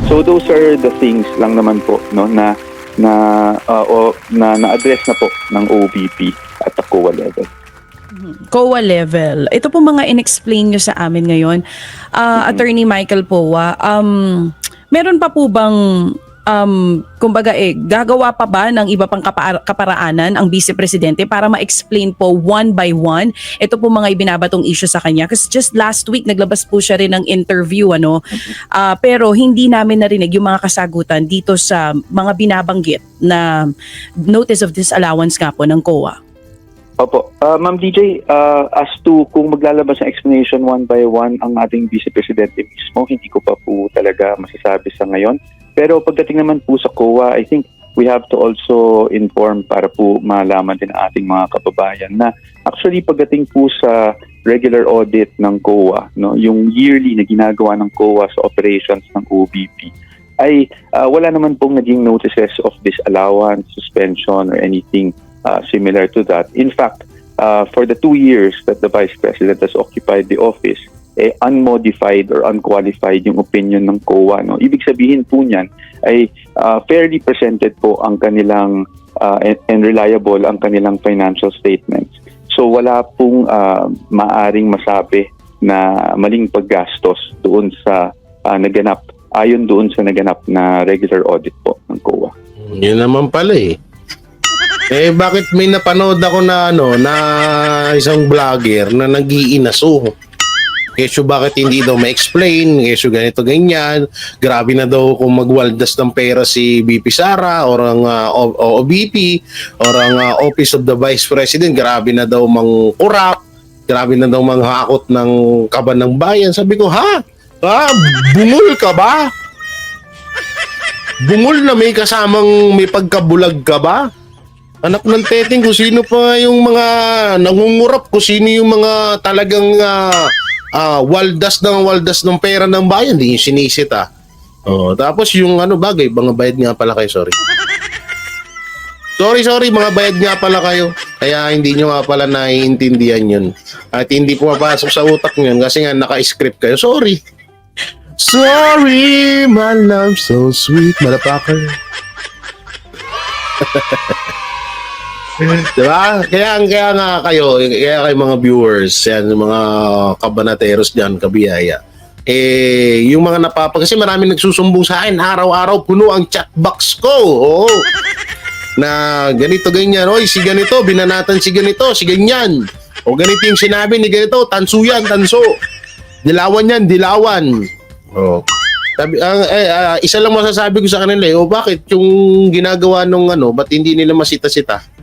So those are the things lang naman po, no, na-address na po ng OVP at the COA level. COA level. Ito po mga in-explain nyo sa amin ngayon. Attorney Michael Powa, meron pa po bang kumbaga gagawa pa ba ng iba pang kaparaanan ang Vice Presidente para ma-explain po one by one ito po mga ibinabatong issue sa kanya? Kasi just last week naglabas po siya rin ng interview pero hindi namin narinig yung mga kasagutan dito sa mga binabanggit na notice of disallowance nga po ng COA. Opo. Ma'am DJ, as to kung maglalabas ng explanation one by one ang ating Vice Presidente mismo, hindi ko pa po talaga masasabi sa ngayon. Pero pagdating naman po sa COA, I think we have to also inform para po malaman din ang ating mga kababayan na actually pagdating po sa regular audit ng COA, no, yung yearly na ginagawa ng COA sa operations ng OVP, ay wala naman pong naging notices of disallowance, suspension, or anything similar to that. In fact, for the 2 years that the Vice President has occupied the office, unmodified or unqualified yung opinion ng COA. No? Ibig sabihin po niyan ay fairly presented po ang kanilang and reliable ang kanilang financial statements. So wala pong maaring masabi na maling paggastos doon sa naganap, ayon doon sa naganap na regular audit po ng COA. Yun naman pala eh. Bakit may napanood ako na na isang vlogger na nag-iinaso? Kesyo bakit hindi daw ma-explain, kesyo ganito ganyan, grabe na daw kung magwaldas ng pera si VP Sara or ang OVP or ang Office of the Vice President, grabe na daw mangkurap, grabe na daw manghakot ng kaban ng bayan. Sabi ko, bungol ka ba? Bungol na may kasamang may pagkabulag ka ba? Anak ng teteng, kung sino pa yung mga nangungurap, kung sino yung mga talagang waldas ng pera ng bayan, hindi yung sinisit tapos yung bagay, mga bayad nga pala kayo, sorry, mga bayad nga pala kayo, kaya hindi nyo nga pala naiintindihan yun at hindi pumapasok sa utak nyo kasi nga naka-script kayo. Sorry, my love so sweet, motherfucker. Diba? Kaya nga kayo mga viewers, yan, yung mga kabanateros dyan, kabiyaya. Yung mga kasi maraming nagsusumbong sa akin, araw-araw puno ang chat box ko. Oo. Na ganito, ganyan. Oy, si ganito, binanatan si ganito, si ganyan. O ganito yung sinabi ni ganito, tanso yan, tanso. Dilawan yan, dilawan. Oh. Isa lang masasabi ko sa kanila, bakit yung ginagawa nung ba't hindi nila masita-sita?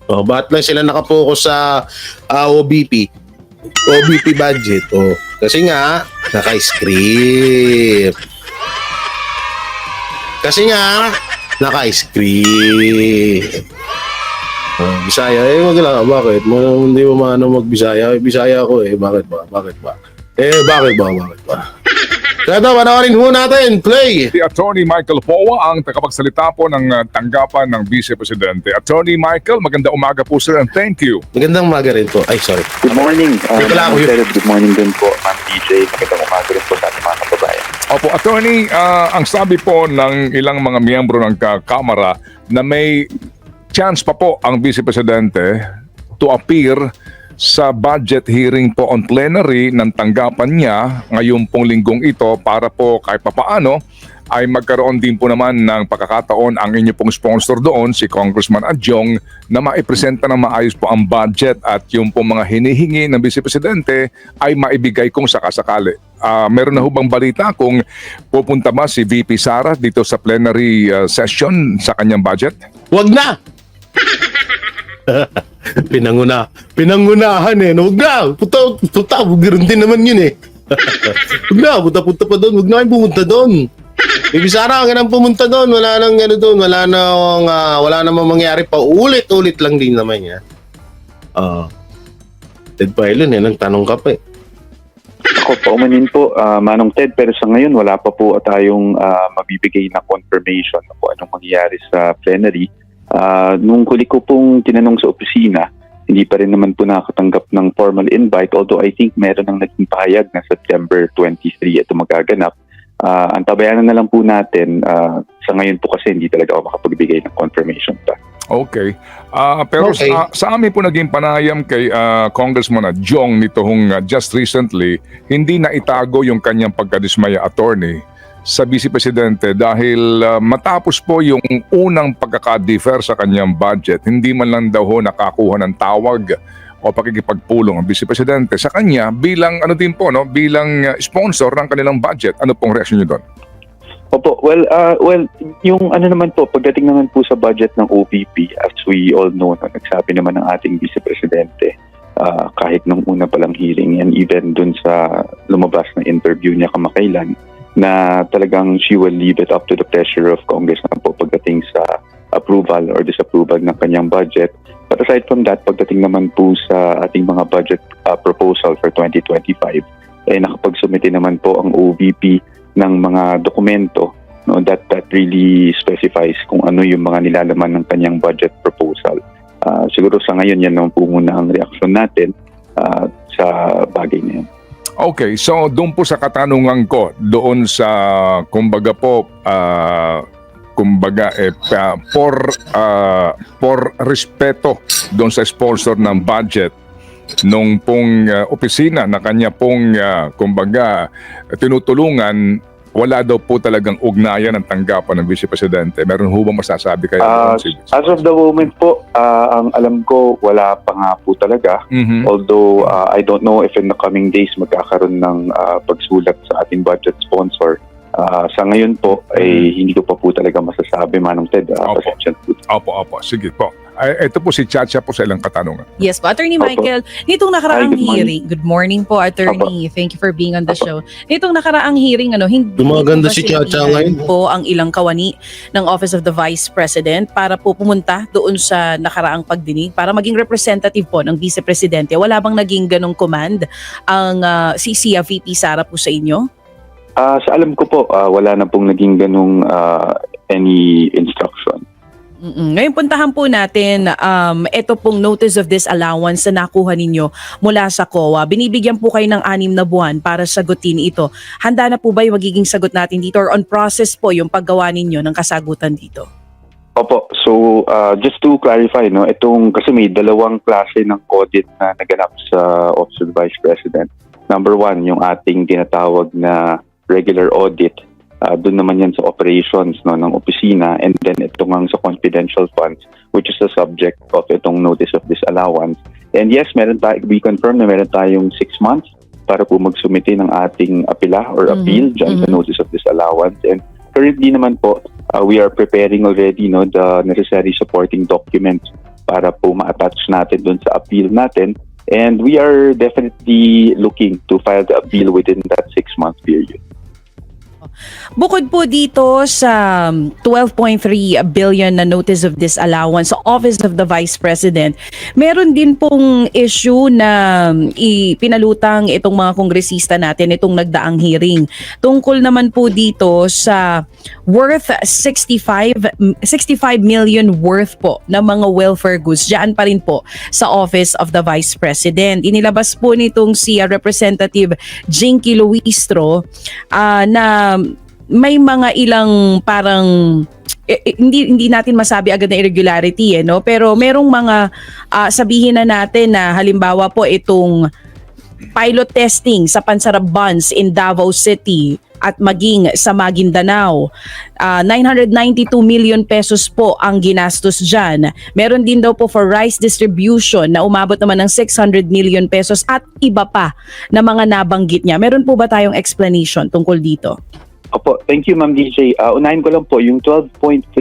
Ba't lang sila nakapokus sa OVP budget? Kasi nga, naka-script. Bisaya, wag lang. Bakit? Hindi mo maano mag-Bisaya. Bisaya ako Bakit ba? Bakit ba? Kaya panoorin mo natin, play! Si Attorney Michael Powa ang tagapagsalita po ng tanggapan ng Vice Presidente. Attorney Michael, magandang umaga po sir and thank you. Magandang umaga rin po. Ay, sorry. Good morning. Good morning din po, Ma'am DJ. Magandang umaga rin po sa ating mga kababayan. Opo, Attorney, ang sabi po ng ilang mga miyembro ng Kamara na may chance pa po ang Vice Presidente to appear sa budget hearing po on plenary ng tanggapan niya ngayong pong linggong ito para po kahit papaano ay magkaroon din po naman ng pagkakataon ang inyo pong sponsor doon, si Congressman Adjong, na maipresenta ng maayos po ang budget at yung pong mga hinihingi ng Vice Presidente ay maibigay kung sakasakali. Meron na hubang balita kung pupunta ba si VP Sara dito sa plenary session sa kanyang budget? Wag na! Pinangunahan Huwag na! Puta, ganoon din naman yun Huwag na, punta pa doon. Huwag na kayong pumunta doon. Bibi Sara, ang ganang pumunta doon. Wala nang doon. Wala namang mangyari pa. Ulit-ulit lang din naman yan. Ted Pailon nang tanong ka pa Ako, paumanin po, Manong Ted, pero sa ngayon wala pa po tayong mabibigay na confirmation na po anong mangyayari sa plenary. Nung huli ko pong tinanong sa opisina, hindi pa rin naman po nakatanggap ng formal invite, although I think meron ng naging pahayag na September 23 ito magaganap. Antabayanan na lang po natin. Sa ngayon po kasi hindi talaga ako makapagbigay ng confirmation pa. Okay. Pero Okay. Sa amin po naging panayam kay Congressman Jong nitong just recently, hindi na itago yung kanyang pagkadismaya attorney sa Vice Presidente dahil matapos po yung unang pagkaka-defer sa kanyang budget, hindi man lang daw ho nakakuha ng tawag o pakikipagpulong ang Vice Presidente sa kanya bilang bilang sponsor ng kanilang budget. Ano pong reaksyon niyo doon? Opo, well, yung naman po, pagdating naman po sa budget ng OVP, as we all know, nagsabi naman ng ating Vice Presidente, kahit nung una palang hearing and even dun sa lumabas na interview niya kamakailan, na talagang she will leave it up to the pressure of Congress na po pagdating sa approval or disapproval ng kanyang budget. But aside from that, pagdating naman po sa ating mga budget proposal for 2025, nakapagsumite naman po ang OVP ng mga dokumento that really specifies kung ano yung mga nilalaman ng kanyang budget proposal. Siguro sa ngayon yan naman po muna ang reaksyon natin sa bagay na yan. Okay, so doon po sa katanungan ko, doon sa por respeto doon sa sponsor ng budget nung pong opisina na kanya pong tinutulungan, wala daw po talagang ugnayan ng tanggapan ng Vice Presidente. Meron ho bang masasabi kayo? As of the moment po, ang alam ko, wala pa nga po talaga. Mhm. Although, I don't know if in the coming days magkakaroon ng pagsulat sa ating budget sponsor. Sa ngayon po, hindi ko pa po talaga masasabi, Manong Ted. Pasensya po. Opo. Sige po. Ito po si Chacha po sa ilang katanungan. Yes po, Attorney Opo. Michael, nitong nakaraang Hi, good morning. hearing, good morning po, Attorney. Thank you for being on the show. Nitong nakaraang hearing, hindi Gumaganda po ba si Chacha sinabihan ngayon. po ang ilang kawani ng Office of the Vice President para po pumunta doon sa nakaraang pagdinig para maging representative po ng Vice Presidente. Wala bang naging ganong command ang CCA VP Sara po sa inyo? Sa alam ko po, wala na pong naging ganung any instruction. Ngayon puntahan po natin ito pong notice of disallowance na nakuha ninyo mula sa COA. Binibigyan po kayo ng 6 na buwan para sagutin ito. Handa na po ba yung magiging sagot natin dito or on process po yung paggawa ninyo ng kasagutan dito? Opo, so just to clarify, kasi may dalawang klase ng audit na naganap sa Office of the Vice President. Number 1, yung ating tinatawag na regular audit. Doon naman yan sa operations ng opisina, and then ito nga sa confidential funds, which is the subject of itong notice of disallowance. And yes, we confirm na meron tayong 6 months para po magsumite ng ating apela or appeal dyan sa notice of disallowance. And currently naman po, we are preparing already the necessary supporting documents para po ma-attach natin doon sa appeal natin. And we are definitely looking to file the appeal within that 6-month period. Bukod po dito sa 12.3 billion na notice of disallowance sa Office of the Vice President, meron din pong issue na ipinalutang itong mga kongresista natin itong nagdaang hearing. Tungkol naman po dito sa worth 65 million worth po ng mga welfare goods. Diyan pa rin po sa Office of the Vice President. Inilabas po nitong si Representative Jinky Luistro na may mga ilang parang hindi natin masabi agad na irregularity pero merong mga sabihin na natin na halimbawa po itong pilot testing sa Pansarap Buns in Davao City at maging sa Maguindanao. 992 million pesos po ang ginastos dyan. Meron din daw po for rice distribution na umabot naman ng 600 million pesos at iba pa na mga nabanggit niya. Meron po ba tayong explanation tungkol dito? Opo, thank you Ma'am DJ. Unahin ko lang po, yung 12.3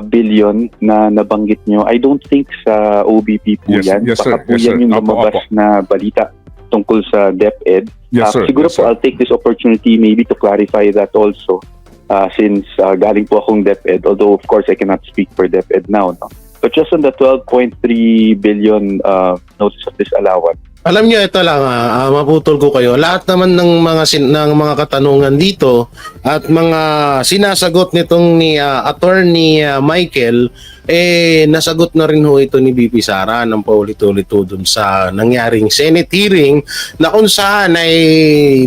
billion na nabanggit nyo, I don't think sa OBP po yan. Yes, sir. Baka po Yes, yan sir. yung Opo, lumabas na balita tungkol sa DepEd. Yes, sir. Siguro Yes, po sir. I'll take this opportunity maybe to clarify that also since galing po akong DepEd, although of course I cannot speak for DepEd now. But just on the 12.3 billion notice of disallowance, Alam niyo, ito lang, maputol ko kayo. Lahat naman ng mga katanungan dito at mga sinasagot nitong ni Attorney Michael, nasagot na rin ho ito ni BP Sara ng paulit-ulit dun sa nangyaring Senate hearing na kung saan ay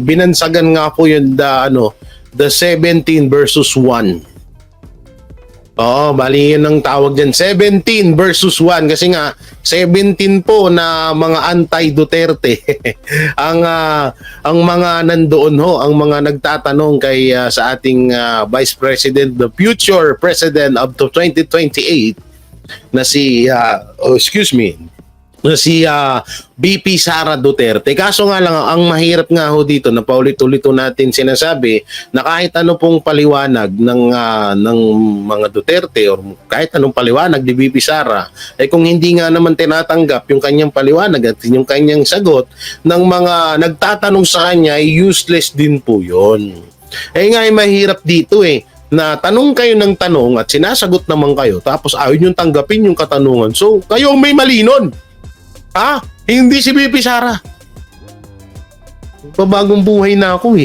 binansagan nga po yun the 17 versus 1. Oo, bali yun ang tawag dyan. 17 versus 1 kasi nga 17 po na mga anti-Duterte ang mga nandoon ho, ang mga nagtatanong kay sa ating Vice President, the future President of the 2028 na si na si BP Sara Duterte. Kaso nga lang, ang mahirap nga ho dito na paulit-ulit natin sinasabi na kahit ano pong paliwanag ng mga Duterte or kahit anong paliwanag ni BP Sara, kung hindi nga naman tinatanggap yung kanyang paliwanag at yung kanyang sagot ng mga nagtatanong sa kanya, ay useless din po yun. Nga mahirap dito na tanong kayo ng tanong at sinasagot naman kayo tapos ayaw nyo tanggapin yung katanungan. So, kayo may mali nun. Hindi si BP Sara. Pabagong buhay na ako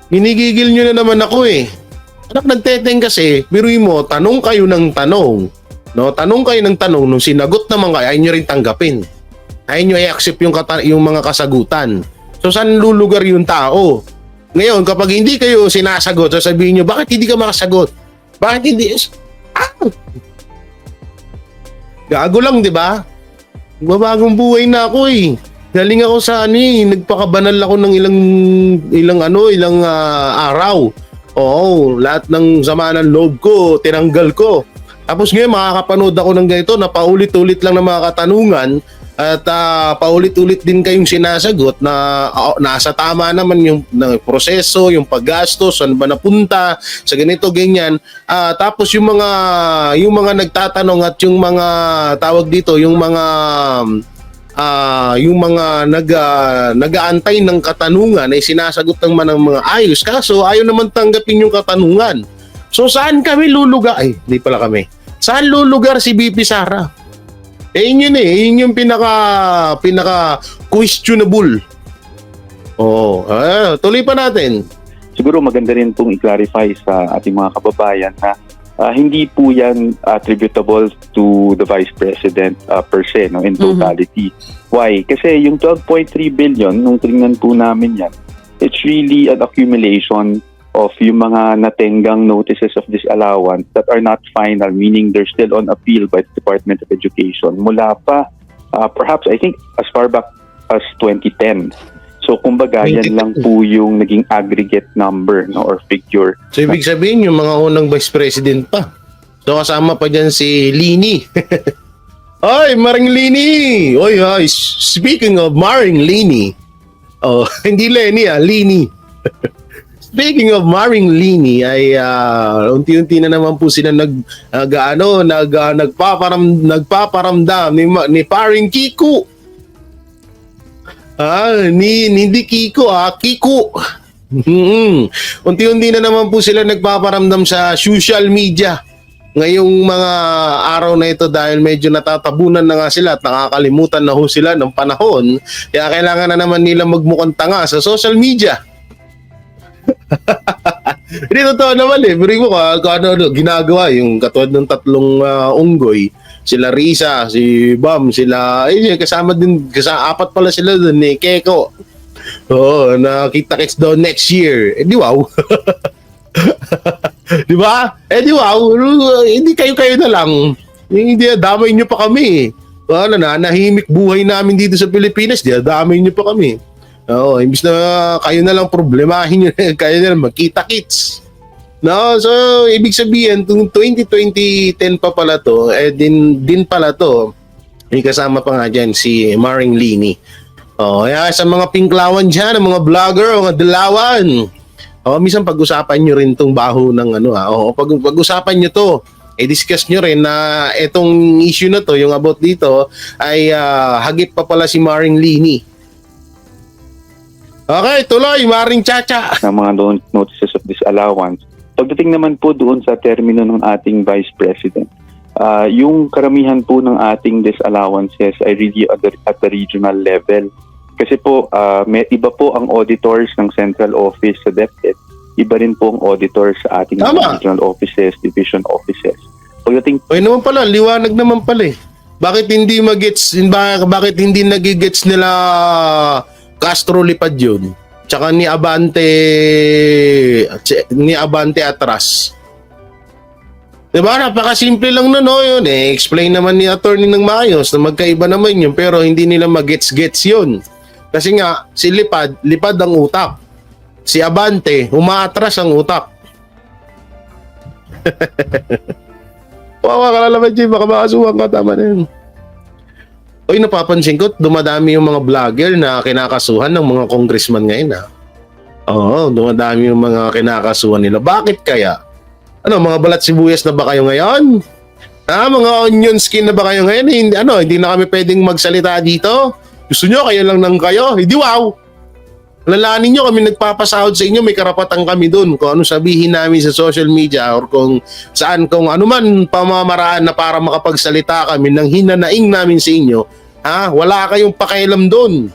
Ginigigil nyo na naman ako Anak, nagteteng kasi, biruin mo, tanong kayo ng tanong. No? Tanong kayo ng tanong, nung sinagot naman kayo, ayaw nyo rin tanggapin. Ayaw nyo i-accept yung mga kasagutan. So, saan lulugar yung tao? Ngayon, kapag hindi kayo sinasagot, sasabihin nyo, bakit hindi ka makasagot? Bakit hindi? Gago lang, di ba? Babagong buhay na ako Galing ako sa nagpakabanal ako ng ilang araw. Oo, lahat ng sama ng loob ko, tinanggal ko. Tapos ngayon makakapanood ako ng ganito na paulit-ulit lang ng mga katanungan at paulit-ulit din kayong sinasagot na nasa tama naman yung proseso, yung paggastos, saan ba napunta, sa ganito, ganyan. Tapos yung mga nagtatanong at yung mga tawag dito, yung mga nag-aantay ng katanungan ay sinasagot ng mga ayos. Kaso ayaw naman tanggapin yung katanungan. So saan kami lulugar? Ay, hindi pala kami. Saan lulugar si BP Sara? Yun yung pinaka questionable. Tuloy pa natin. Siguro maganda rin pong i-clarify sa ating mga kababayan na hindi po yan attributable to the Vice President per se, in totality. Why? Kasi yung 12.3 billion, nung tingnan po namin yan, it's really an accumulation of yung mga natenggang notices of disallowance that are not final, meaning they're still on appeal by the Department of Education. Mula pa, perhaps I think as far back as 2010. So kumbaga, yan lang po yung naging aggregate number or figure. So ibig sabihin yung mga unang Vice President pa. So kasama pa dyan si Lini. Oy, Maring Lini! Oy, speaking of Maring Lini. Hindi Leni Lini. Speaking of Maring Lini ay unti-unti na naman po sila nagpaparamdam ni Paring Kiko. Hindi Kiko, Kiko. Unti-unti na naman po sila nagpaparamdam sa social media ngayong mga araw na ito dahil medyo natatabunan na nga sila at nakakalimutan na ho sila ng panahon. Kaya kailangan na naman nila magmukhang tanga sa social media. Hindi totoo naman pero mo ano ginagawa yung katulad ng tatlong unggoy, sila Risa, si Bam, sila kasama din, apat pala sila doon ni Keko. Nakita-kits daw next year. Di wow. Di ba? Di wow. Hindi kayo na lang. Hindi damay nyo pa kami. Nahimik buhay namin dito sa Pilipinas, damay nyo pa kami. Imbis na kayo na lang problemahin nyo, kayo na lang magkita-kits. So ibig sabihin, itong 2010 pa pala to, din pala to, may kasama pa nga dyan si Maring Lini. Kaya sa mga pinklawan dyan, mga vlogger, mga dilawan, minsan pag-usapan nyo rin itong baho ng pag-usapan nyo to, discuss nyo rin na itong issue na to, yung about dito, ay hagip pa pala si Maring Lini. Okay, tuloy, Maring Chacha. Ng mga notices of disallowance. Pagdating naman po doon sa termino ng ating Vice President, yung karamihan po ng ating disallowances ay really at the regional level. Kasi po, may iba po ang auditors ng Central Office sa DepEd. Iba rin po ang auditors sa ating regional offices, division offices. Pagdating... naman pala, liwanag naman pala Bakit hindi magets, bakit hindi nagigets nila Castro Lipad yun? tsaka ni Abante Atras. Diba? Napakasimple lang na no yun eh. Explain naman ni attorney ng maayos na magkaiba naman yun pero hindi nila magets-gets yun. Kasi nga, si lipad ang utak. Si Abante, umaatras ang utak. Wawa ka lalaman, Jay. Baka makasuhan ka. Tama na yun. Uy, napapansin ko, dumadami yung mga vlogger na kinakasuhan ng mga congressman ngayon. Oo, dumadami yung mga kinakasuhan nila. Bakit kaya? Ano, mga balat sibuyas na ba kayo ngayon? Mga onion skin na ba kayo ngayon? Hindi na kami pwedeng magsalita dito? Gusto nyo, kayo lang ng kayo? Hindi, wow! Lalanin nyo, kami nagpapasahod sa inyo, may karapatan kami dun. Kung ano sabihin namin sa social media or kung ano man pamamaraan na para makapagsalita kami ng hinanaing namin sa inyo, wala kayong pakialam dun.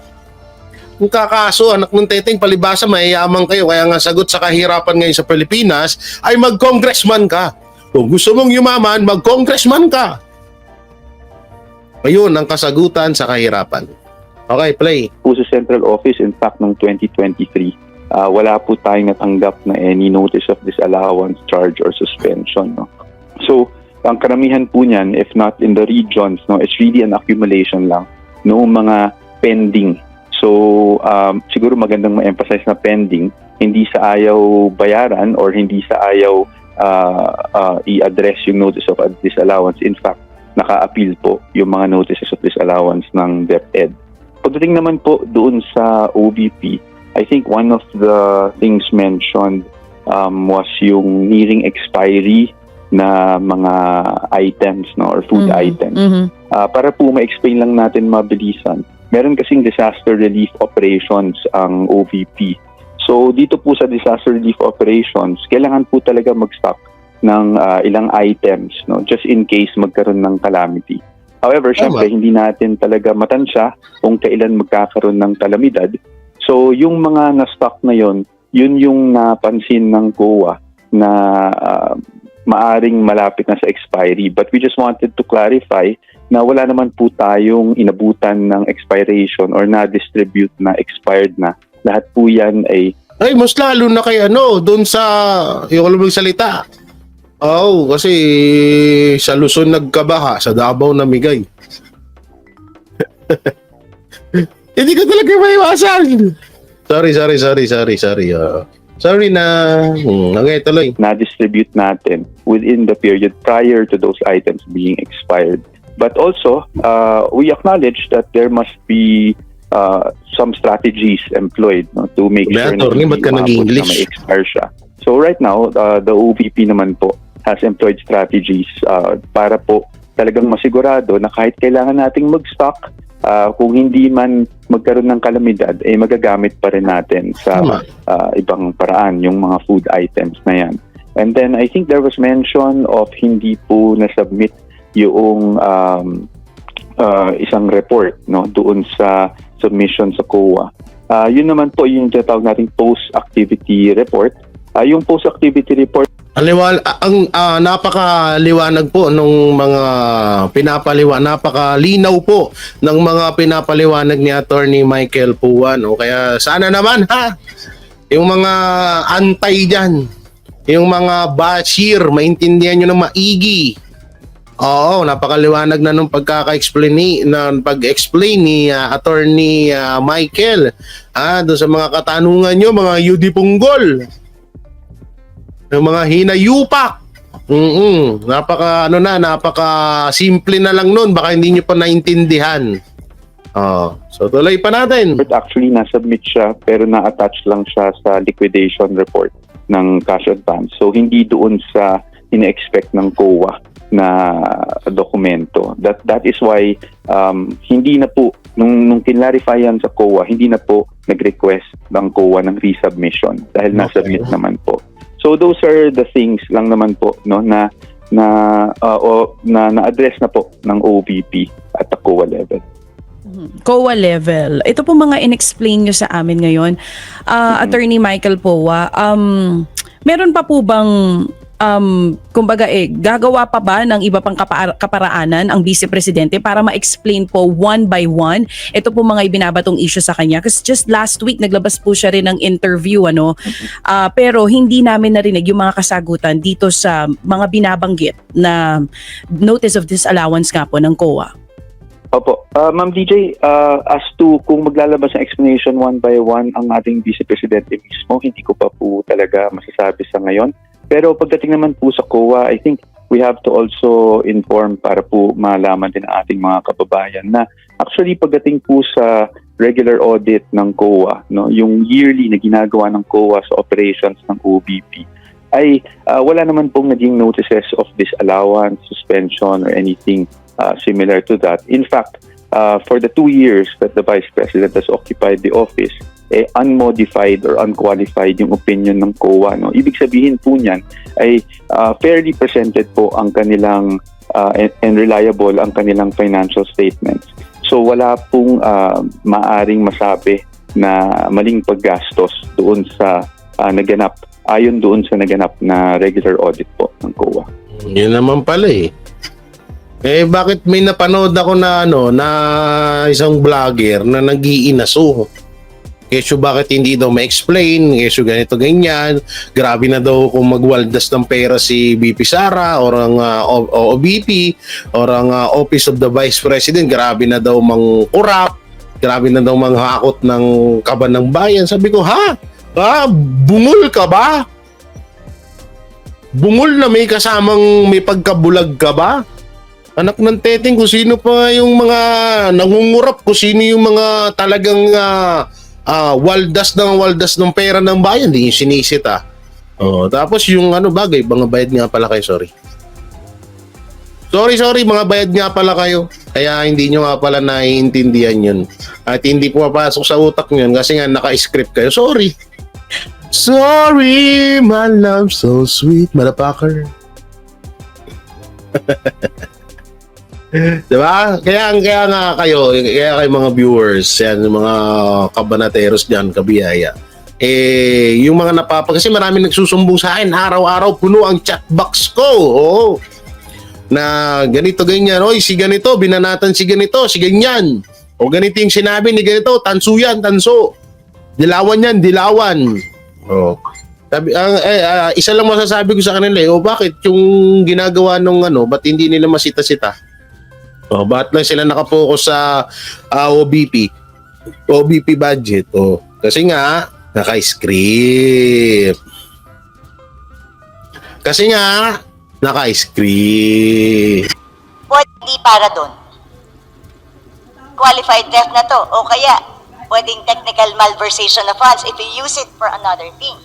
Kung kakaso, anak ng teteng, palibasa, mayayaman kayo. Kaya nga sagot sa kahirapan ngayon sa Pilipinas ay mag-congressman ka. Kung gusto mong yumaman, mag-congressman ka. Ayun ang kasagutan sa kahirapan. Okay, play. Po sa central office, in fact, noong 2023, wala po tayong natanggap na any notice of disallowance, charge, or suspension. No? So, ang karamihan po niyan, if not in the regions, no, it's really an accumulation lang noong mga pending. So, siguro magandang ma-emphasize na pending, hindi sa ayaw bayaran or hindi sa ayaw i-address yung notice of disallowance. In fact, naka-appeal po yung mga notices of disallowance ng DepEd. Pagdating naman po doon sa OVP, I think one of the things mentioned was yung nearing expiry na mga items, no, or food items. Para po ma-explain lang natin mabilisan, meron kasing disaster relief operations ang OVP. So dito po sa disaster relief operations, kailangan po talaga mag-stock ng ilang items, no, just in case magkaroon ng calamity. However, syempre, hindi natin talaga matansya kung kailan magkakaroon ng kalamidad. So, yung mga na-stock na yun yung napansin ng COA na maaring malapit na sa expiry. But we just wanted to clarify na wala naman po tayong inabutan ng expiration or na-distribute na expired na. Lahat po yan ay... Ay, mas lalo na kay doon sa... yung alam mong salita. Kasi sa Luzon nagkabaha, sa Davao namigay. Hindi ko talaga maiwasan. Sorry. Sorry na. Okay, tuloy. Na-distribute natin within the period prior to those items being expired. But also, we acknowledge that there must be some strategies employed, no, to make sure na hindi umabot na may expire siya. So right now, the OVP naman po has employed strategies para po talagang masigurado na kahit kailangan nating mag-stock, kung hindi man magkaroon ng kalamidad, magagamit pa rin natin sa ibang paraan yung mga food items na yan. And then I think there was mention of hindi po na-submit yung isang report, no, doon sa submission sa COA. Yun naman po yung tinatawag nating post-activity report. Yung post-activity report, napakaliwanag po nung mga napakalinaw po ng mga pinapaliwanag ni Attorney Michael Puan. Kaya sana naman yung mga antay dyan, yung mga bashir, maintindihan nyo na maigi. Napakaliwanag na nung pag-explain ni Attorney Michael doon sa mga katanungan nyo, mga Yudi Punggol, yung mga hinayupak. Napaka simple na lang nun, baka hindi nyo pa naintindihan. So tuloy pa natin. Actually, nasubmit siya pero na-attach lang siya sa liquidation report ng cash advance. So hindi doon sa ina-expect ng COA na dokumento. That is why hindi na po nung kinlarify yan sa COA, hindi na po nag-request ng COA ng resubmission dahil nasubmit naman po. So those are the things lang naman po, no, na na-address na po ng OVP at the COA level. COA level. Ito po mga in-explain nyo sa amin ngayon. Attorney Michael Powa, meron pa po bang kumbaga gagawa pa ba ng iba pang kaparaanan ang Vice Presidente para ma-explain po one by one ito po mga ibinabatong issue sa kanya? Kasi just last week naglabas po siya rin ng interview pero hindi namin narinig yung mga kasagutan dito sa mga binabanggit na notice of disallowance nga po ng COA. Opo. Ma'am DJ, as to kung maglalabas ng explanation one by one ang ating Vice Presidente mismo, hindi ko pa po talaga masasabi sa ngayon. Pero pagdating naman po sa COA, I think we have to also inform para po malaman din ang ating mga kababayan na actually pagdating po sa regular audit ng COA, yung yearly na ginagawa ng COA sa operations ng OBP, ay wala naman pong naging notices of disallowance, suspension, or anything similar to that. In fact, for the 2 years that the Vice President has occupied the office, unmodified or unqualified yung opinion ng COA. Ibig sabihin po niyan ay fairly presented po ang kanilang and reliable ang kanilang financial statements. So wala pong maaring masabi na maling paggastos doon sa naganap, ayon doon sa naganap na regular audit po ng COA. Yun naman pala eh. Bakit may napanood ako na na isang vlogger na nag-iinaso? Kesyo bakit hindi daw ma-explain, kesyo ganito ganyan, grabe na daw kung magwaldas ng pera si BP Sara or ang OBP or ang Office of the Vice President, grabe na daw mang-corrupt, grabe na daw manghakot ng kaban ng bayan. Sabi ko, bungol ka ba? Bungol na may kasamang may pagkabulag ka ba? Anak ng teteng, kung sino pa yung mga nangungurap, kung sino yung mga talagang waldas ng pera ng bayan, hindi yung sinisit tapos yung bagay, mga bayad nga pala kayo, sorry, mga bayad nga pala kayo, kaya hindi nyo nga pala naiintindihan yun at hindi pumapasok sa utak nyo kasi nga naka-script kayo. Sorry, my love so sweet, motherfucker. Diba? Kaya nga kayo mga viewers, yan, yung mga kabanateros diyan, kabiyaya. Yung mga kasi marami nagsusumbong sa akin, araw-araw puno ang chat box ko. Na ganito ganyan, si ganito binanatan, si ganito, si ganyan. O ganito yung sinabi ni ganito, tanso yan, tanso. Dilawan yan, dilawan. Sabi, isa lang masasabi ko sa kanila, bakit yung ginagawa nung ba't hindi nila masita-sita? Bakit lang sila nakapokus sa OBP budget? Kasi nga, naka-script. Pwede para doon. Qualified theft na to. O kaya, pwedeng technical malversation of funds if you use it for another thing.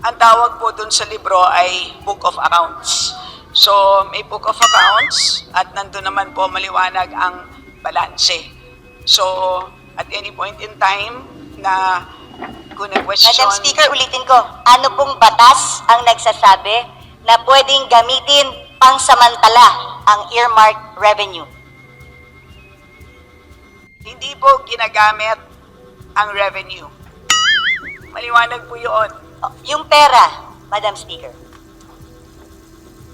Ang tawag po dun sa libro ay Book of Accounts. So, may Book of Accounts at nandun naman po maliwanag ang balanse. So, at any point in time na kung na-question... Madam Speaker, ulitin ko, ano pong batas ang nagsasabi na pwedeng gamitin pangsamantala ang earmark revenue? Hindi po ginagamit ang revenue. Maliwanag po yun. Yung pera, Madam Speaker.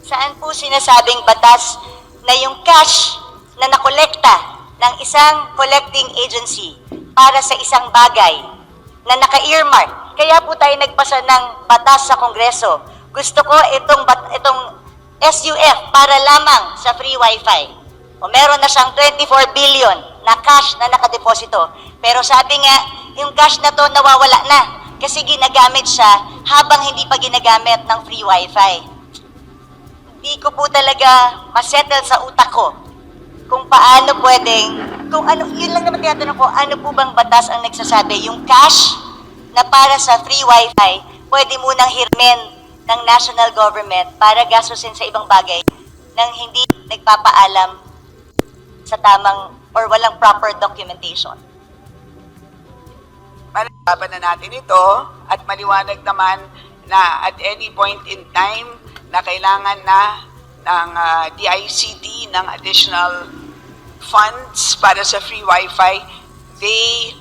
Saan po sinasabing batas na yung cash na nakolekta ng isang collecting agency para sa isang bagay na naka-earmark? Kaya po tayo nagpasa ng batas sa Kongreso. Gusto ko itong SUF para lamang sa free wifi. O meron na siyang 24 billion na cash na nakadeposito. Pero sabi nga, yung cash na to nawawala na kasi ginagamit siya habang hindi pa ginagamit ng free wifi. Hindi ko po talaga masettle sa utak ko kung paano pwedeng, yun lang naman tinatanong ko, ano po bang batas ang nagsasabi, yung cash na para sa free wifi, pwede munang hirmin ng national government para gastusin sa ibang bagay nang hindi nagpapaalam sa tamang or walang proper documentation. Palaban na natin ito at maliwanag naman na at any point in time na kailangan na ng DICT ng additional funds para sa free wifi, they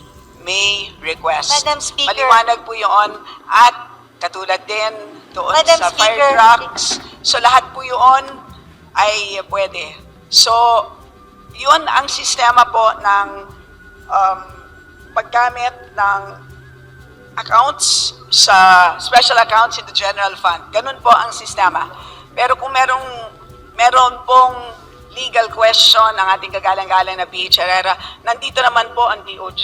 may request. Madam Speaker. Maliwanag po yun at katulad din doon Madam sa fire Speaker. trucks. So lahat po yun ay pwede. So, yun ang sistema po ng paggamit ng accounts sa special accounts in the general fund. Ganun po ang sistema. Pero kung meron pong legal question ng ating kagalang-galang na PH Herrera, nandito naman po ang DOJ,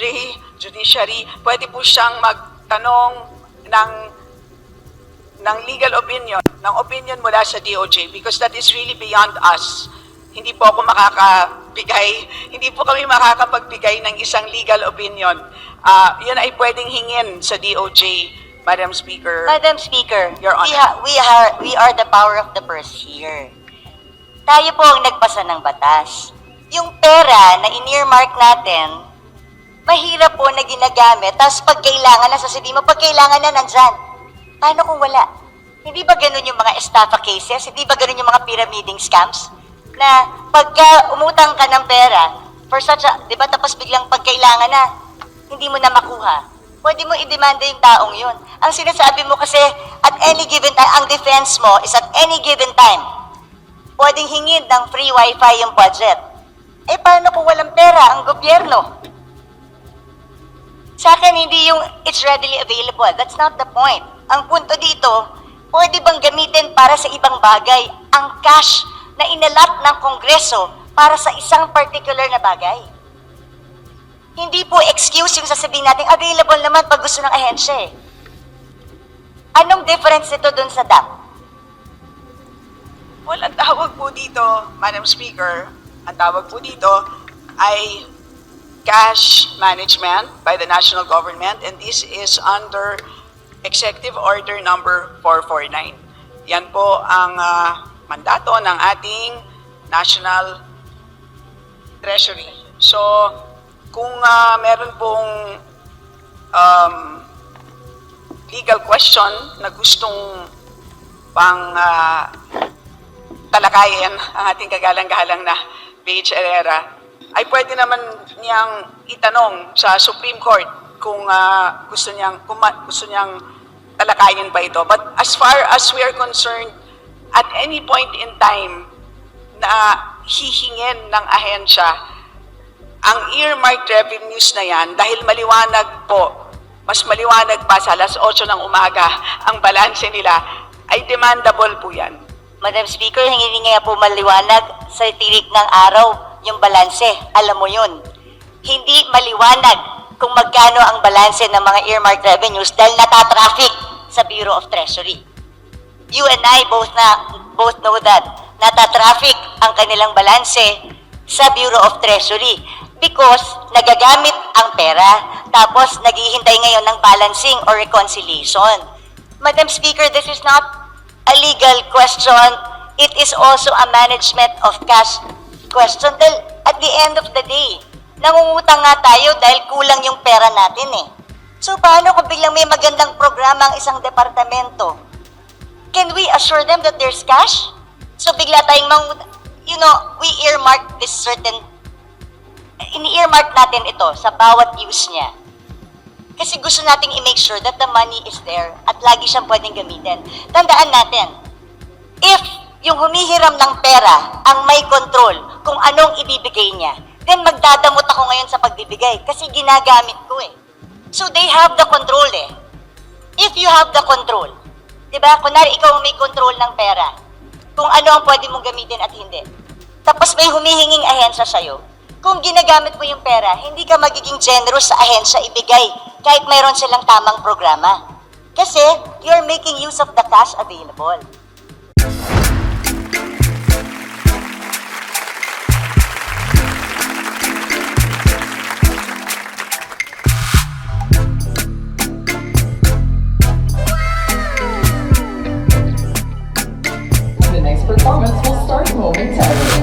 Judiciary, pwede po siyang magtanong ng legal opinion, ng opinion mula sa DOJ, because that is really beyond us. Hindi po ako hindi po kami makakapagbigay ng isang legal opinion. Yun ay pwedeng hingin sa DOJ, Madam Speaker. Madam Speaker, Your we, Honor. we are the power of the purse here. Tayo po ang nagpasa ng batas. Yung pera na in-earmark natin, mahirap po na ginagamit, tapos pag kailangan na, sasabihin mo, pag kailangan na, nandyan. Paano kung wala? Hindi ba ganun yung mga estafa cases? Hindi ba ganun yung mga pyramiding scams? Na pagka umutang ka ng pera, for such a, di ba, tapos biglang pag kailangan na, hindi mo na makuha. Pwede mo i-demanda yung taong yun. Ang sinasabi mo kasi, at any given time, ang defense mo is at any given time, pwedeng hingin ng free wifi yung budget. Eh, paano kung walang pera ang gobyerno? Sa akin, hindi yung it's readily available. That's not the point. Ang punto dito, pwede bang gamitin para sa ibang bagay ang cash na inalat ng Kongreso para sa isang particular na bagay? Hindi po excuse yung sasabihin natin, available naman pag gusto ng ahensya eh. Anong difference nito dun sa DAP? Well, ang tawag po dito, Madam Speaker, ang tawag po dito ay cash management by the national government, and this is under Executive Order number 449. Yan po ang mandato ng ating National Treasury. So, kung meron pong legal question na gustong pang talakayin ang ating kagalang-galang na PH Herrera, ay pwede naman niyang itanong sa Supreme Court kung gusto niyang talakayin pa ito. But as far as we are concerned, at any point in time na hihingin ng ahensya ang earmarked revenues na yan, dahil maliwanag po, mas maliwanag pa sa alas 8 ng umaga ang balanse nila, ay demandable po yan. Madam Speaker, hindi nga po maliwanag sa tirik ng araw yung balanse. Alam mo yun. Hindi maliwanag kung magkano ang balanse ng mga earmarked revenues dahil natatraffic sa Bureau of Treasury. You and I both know that natatraffic ang kanilang balanse sa Bureau of Treasury because nagagamit ang pera tapos naghihintay ngayon ng balancing or reconciliation. Madam Speaker, this is not a legal question. It is also a management of cash question. Dahil at the end of the day, nangungutang nga tayo dahil kulang yung pera natin eh. So paano kung biglang may magandang programa ang isang departamento? Can we assure them that there's cash? So bigla tayong we earmark this certain, ini-earmark natin ito sa bawat use niya. Kasi gusto nating i-make sure that the money is there at lagi siyang pwedeng gamitin. Tandaan natin, if yung humihiram ng pera ang may control kung anong ibibigay niya, then magdadamot ako ngayon sa pagbibigay kasi ginagamit ko eh. So they have the control eh. If you have the control, di ba? Kunwari ikaw may control ng pera, kung ano ang pwede mong gamitin at hindi. Tapos may humihinging ahensya sa'yo. Kung ginagamit mo yung pera, hindi ka magiging generous sa ahensya ibigay kahit mayroon silang tamang programa. Kasi you're making use of the cash available. The next performance will start momentarily.